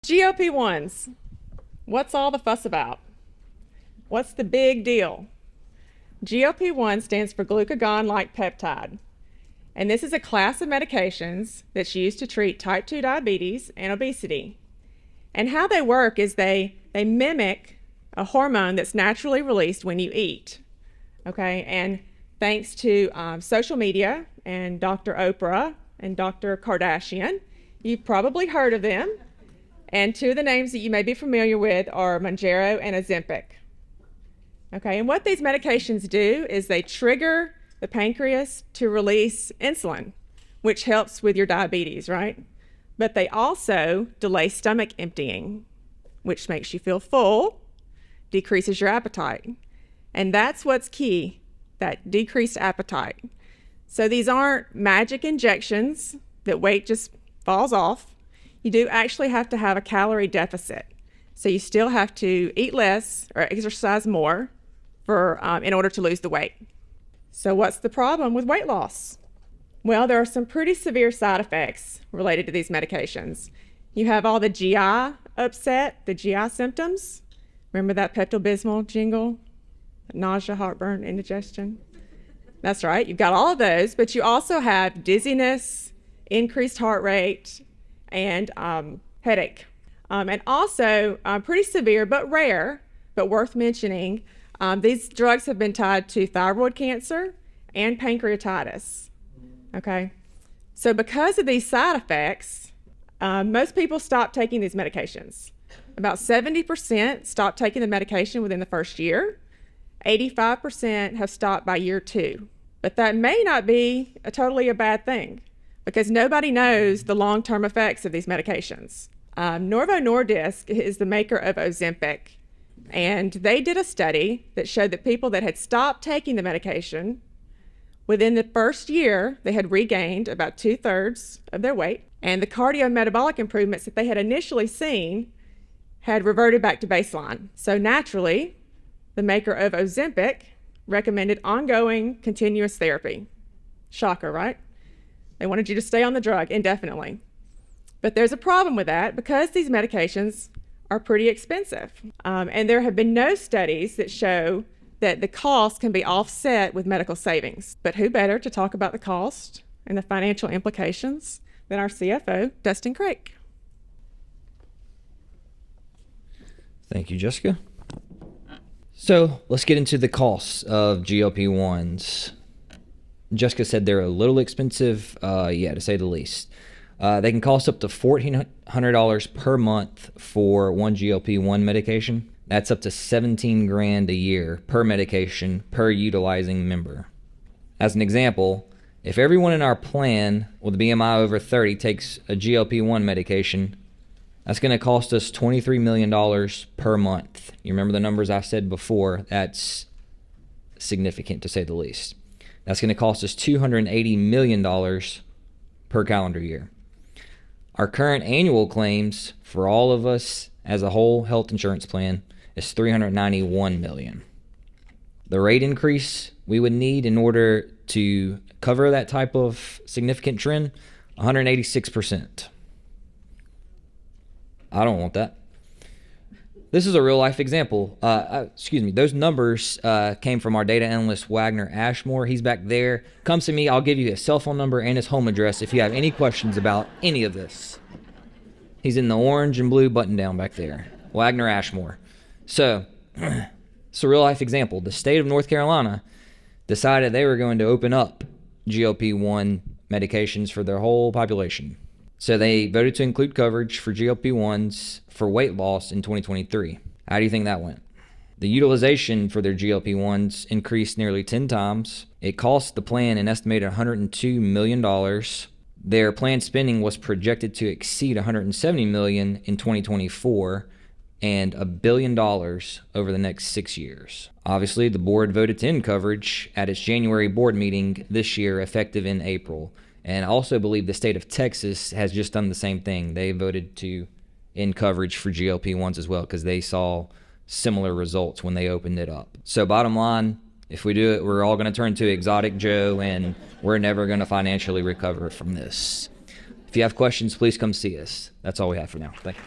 GLP-1s. What's all the fuss about? What's the big deal? GLP-1 stands for glucagon-like peptide. And this is a class of medications that's used to treat type 2 diabetes and obesity. And how they work is they mimic a hormone that's naturally released when you eat. Okay, and thanks to social media and Dr. Oprah and Dr. Kardashian, you've probably heard of them. And two of the names that you may be familiar with are Mounjaro and Ozempic. Okay, and what these medications do is they trigger the pancreas to release insulin, which helps with your diabetes, right? But they also delay stomach emptying, which makes you feel full, decreases your appetite. And that's what's key, that decreased appetite. So these aren't magic injections that weight just falls off. You do actually have to have a calorie deficit. So you still have to eat less or exercise more in order to lose the weight. So what's the problem with weight loss? Well, there are some pretty severe side effects related to these medications. You have all the GI upset, the GI symptoms. Remember that Pepto-Bismol jingle? Nausea, heartburn, indigestion. That's right, you've got all of those, but you also have dizziness, increased heart rate, and headache. And also pretty severe but rare, but worth mentioning, these drugs have been tied to thyroid cancer and pancreatitis. Okay, so because of these side effects, most people stop taking these medications. About 70% stop taking the medication within the first year. 85% have stopped by year 2. But that may not be totally a bad thing because nobody knows the long-term effects of these medications. Novo Nordisk is the maker of Ozempic, and they did a study that showed that people that had stopped taking the medication, within the first year, they had regained about 2/3 of their weight, and the cardiometabolic improvements that they had initially seen had reverted back to baseline. So naturally, the maker of Ozempic recommended ongoing continuous therapy. Shocker, right? They wanted you to stay on the drug indefinitely. But there's a problem with that because these medications are pretty expensive. And there have been no studies that show that the cost can be offset with medical savings. But who better to talk about the cost and the financial implications than our CFO, Dustin Craik? Thank you, Jessica. So let's get into the costs of GLP-1s. Jessica said they're a little expensive, to say the least. They can cost up to $1,400 per month for one GLP-1 medication. That's up to $17,000 a year per medication per utilizing member. As an example, if everyone in our plan with a BMI over 30 takes a GLP-1 medication, that's going to cost us $23 million per month. You remember the numbers I said before? That's significant to say the least. That's going to cost us $280 million per calendar year. Our current annual claims for all of us as a whole health insurance plan is $391 million. The rate increase we would need in order to cover that type of significant trend, 186%. I don't want that. This is a real life example. Those numbers came from our data analyst, Wagner Ashmore. He's back there. Come to me. I'll give you his cell phone number and his home address if you have any questions about any of this. He's in the orange and blue button down back there. Wagner Ashmore. So, it's a real life example. The state of North Carolina decided they were going to open up GLP-1 medications for their whole population. So they voted to include coverage for GLP-1s for weight loss in 2023. How do you think that went? The utilization for their GLP-1s increased nearly 10 times. It cost the plan an estimated $102 million. Their planned spending was projected to exceed $170 million in 2024 and $1 billion over the next 6 years. Obviously, the board voted to end coverage at its January board meeting this year, effective in April. And I also believe the state of Texas has just done the same thing. They voted to end coverage for GLP-1s as well because they saw similar results when they opened it up. So bottom line, if we do it, we're all going to turn to Exotic Joe, and we're never going to financially recover from this. If you have questions, please come see us. That's all we have for now. Thank you.